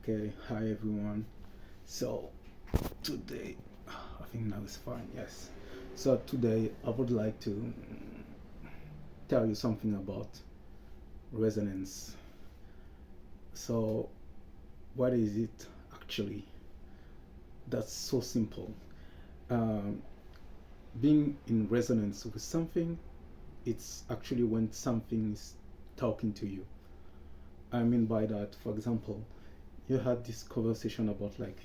Okay, hi everyone. So today, I think now it's fine. Yes. So today I would like to tell you something about resonance. So what is it actually? That's so simple. Um, Being in resonance with something, it's actually when something is talking to you. I mean by that, for example, you had this conversation about like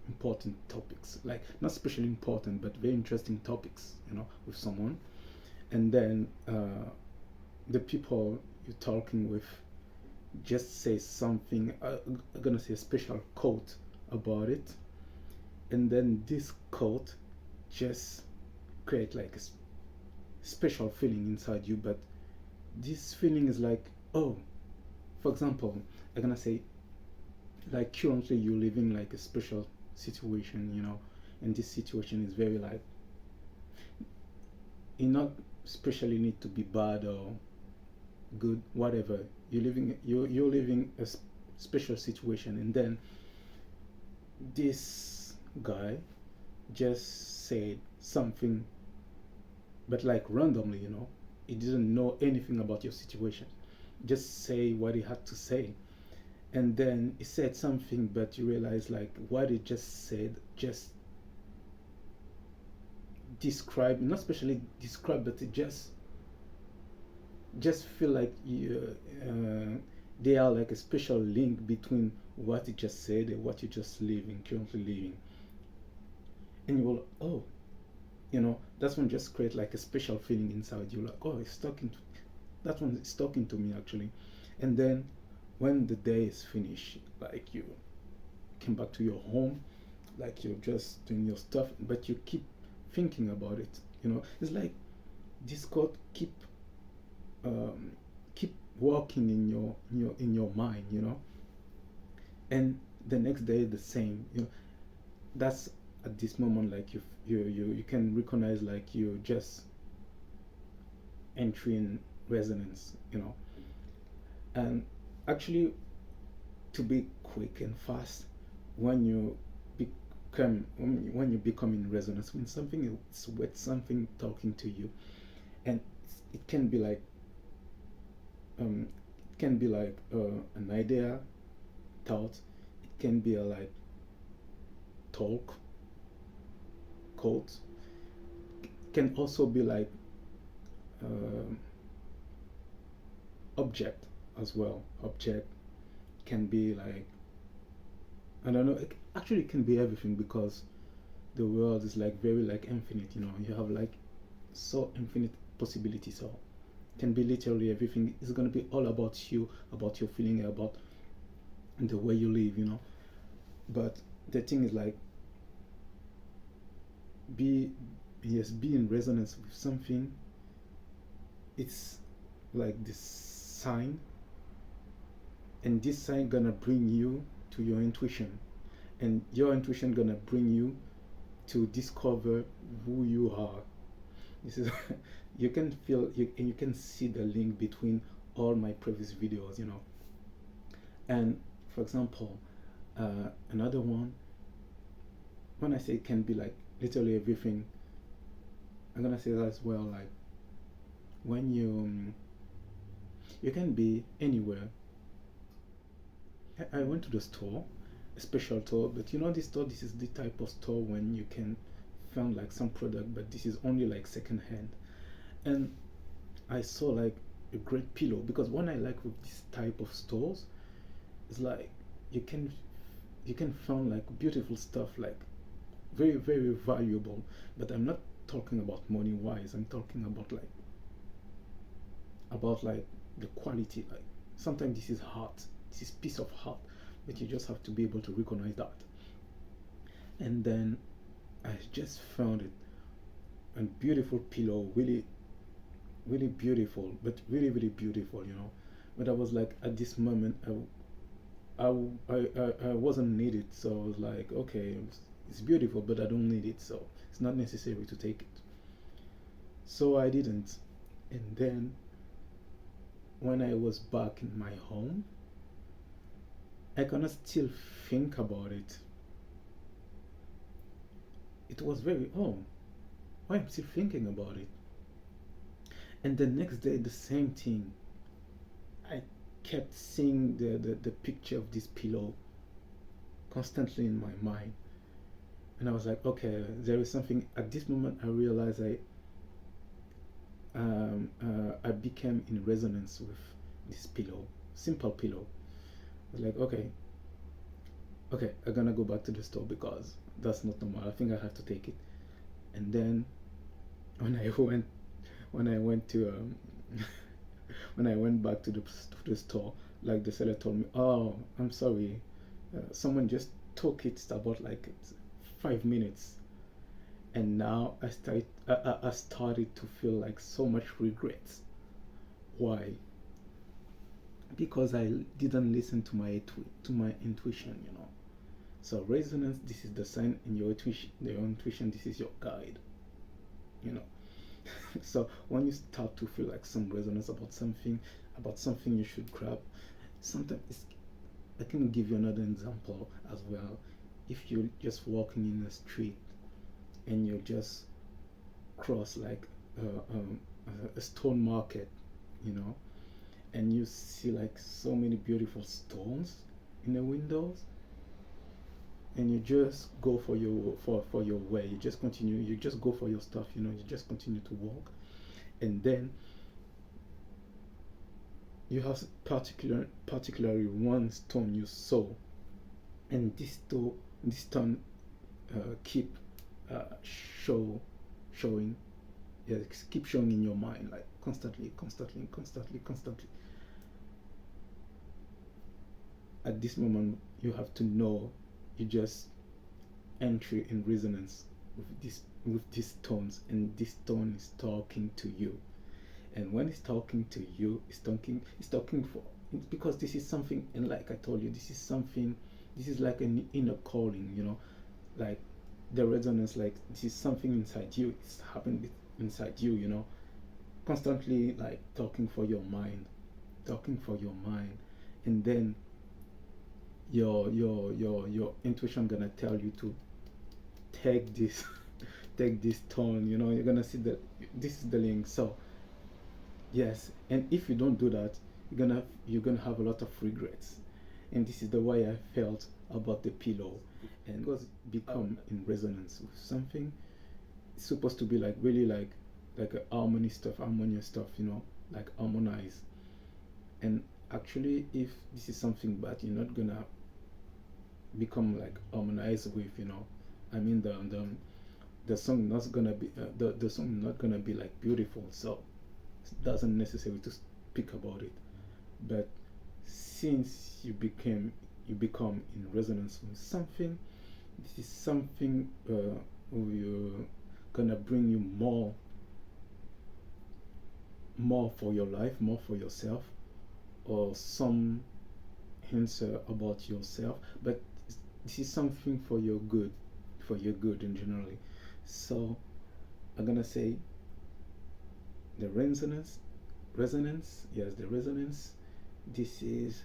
important topics, like not especially important but very interesting topics, with someone, and then the people you're talking with just say something, I'm gonna say a special quote about it, and then this quote just create like a special feeling inside you. But this feeling is like, oh, for example, I'm gonna say like currently you're living like a special situation, and this situation is very like, you not especially need to be bad or good, whatever. You're living a special situation, and then this guy just said something, but like randomly, he didn't know anything about your situation, just say what he had to say. And then he said something, but you realize like what he just said just describe, not especially describe, but it just feel like they are like a special link between what you just said and what you just living currently living. And you will, oh, that's one just create like a special feeling inside you, like, oh, it's talking to, that one is talking to me actually. And then when the day is finished, like you came back to your home, like you're just doing your stuff, but you keep thinking about it. It's like this code um, keep walking in your mind, and the next day the same. That's at this moment like you can recognize like you just entering resonance, and actually, to be quick and fast, when you when you become in resonance when something is with something talking to you, and it can be like it can be like an idea, thought. It can be a like talk, quote. It can also be like um object as well. Object can be like, I don't know. Actually, it can be everything because the world is like very like infinite. You have like so infinite possibilities. So it can be literally everything. It's gonna be all about you, about your feeling, about the way you live. But the thing is like, be yes, be in resonance with something. It's like this sign, and this sign gonna bring you to your intuition, and your intuition gonna bring you to discover who you are. This is you can feel you, and you can see the link between all my previous videos, and for example, another one, when I say it can be like literally everything, I'm gonna say that as well, like when you can be anywhere. I went to the store, a special store, but this store, this is the type of store when you can find like some product, but this is only like second hand. And I saw like a great pillow, because when I like with this type of stores, it's like you can you can find like beautiful stuff, like very very valuable. But I'm not talking about money wise. I'm talking about like the quality. Like sometimes this is heart, this is piece of heart, but you just have to be able to recognize that. And then I just found it, a beautiful pillow, really really beautiful, but really really beautiful. But I was like, at this moment, I wasn't needed, so I was like, okay, it's beautiful, but I don't need it, so it's not necessary to take it. So I didn't. And then when I was back in my home, I cannot still think about it. It was very, oh, why I'm still thinking about it. And the next day, the same thing. I kept seeing the picture of this pillow constantly in my mind. And I was like, okay, there is something. At this moment, I realized I became in resonance with this pillow, simple pillow. I was like, okay, I'm gonna go back to the store because that's not normal. I think I have to take it. And then when I went to when I went back to the store, like the seller told me, oh, I'm sorry, someone just took it about like 5 minutes, and now I started to feel like so much regrets. Why? Because I didn't listen to my intuition, you know. So resonance, this is the sign, and your intuition, this is your guide, you know. So when you start to feel like some resonance about something you should grab, sometimes I can give you another example as well. If you're just walking in the street and you just cross like a stone market, you know, and you see like so many beautiful stones in the windows, and you just go for your way, you just continue, you just go for your stuff, you know, you just continue to walk, and then you have particularly one stone you saw, and this stone keep showing, yeah, keep showing in your mind, like constantly. At this moment, you have to know, you just enter in resonance with these tones, and this tone is talking to you. And when it's talking to you, it's talking for, it's because this is something, and like I told you, this is like an inner calling, you know, like the resonance, like this is something inside you, it's happening inside you, you know, constantly like talking for your mind, and then your intuition gonna tell you to take this take this tone, you know, you're gonna see that this is the link. So yes, and if you don't do that, you're gonna have a lot of regrets. And this is the way I felt about the pillow. And it was become in resonance with something. It's supposed to be like really like a harmonious stuff, you know, like harmonize. And actually, if this is something bad, you're not gonna become like harmonized with, you know. I mean, the song not gonna be the song not gonna be like beautiful. So it doesn't necessarily to speak about it. But since you become in resonance with something, this is something will gonna bring you more for your life, more for yourself, or some answer about yourself. But this is something for your good, in generally. So I'm gonna say the resonance, yes, the resonance, this is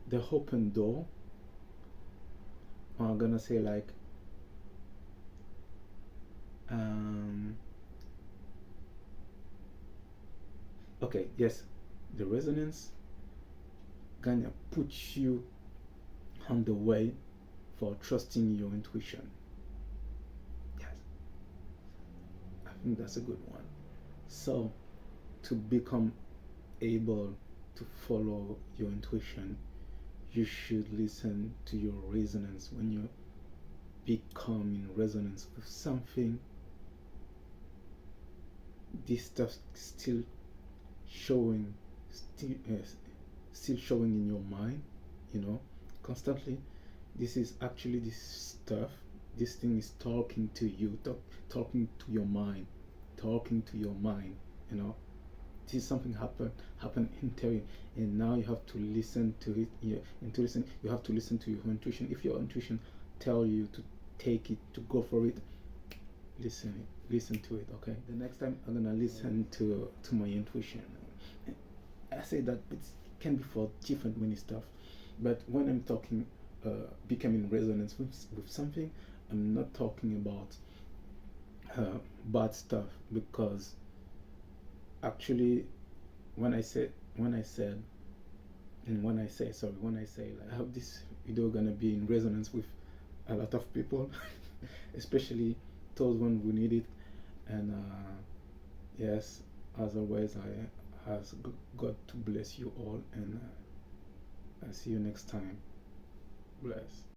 the open door. I'm gonna say like okay, yes, the resonance gonna put you on the way for trusting your intuition. Yes, I think that's a good one. So to become able to follow your intuition, you should listen to your resonance. When you become in resonance with something, this stuff still showing, still showing in your mind, you know, constantly. This is actually this stuff. This thing is talking to you, talking to your mind, you know. This is something happen interior, and now you have to listen to it. You have to listen to your intuition. If your intuition tell you to take it, to go for it, listen to it. Okay, the next time I'm gonna listen to my intuition. I say that can be for different many stuff. But when I'm talking becoming resonance with something, I'm not talking about bad stuff, because actually when I said and when I say sorry when I say like, I hope this video gonna be in resonance with a lot of people, especially those one who need it. And yes, as always, I ask God to bless you all, and I'll see you next time. Bless.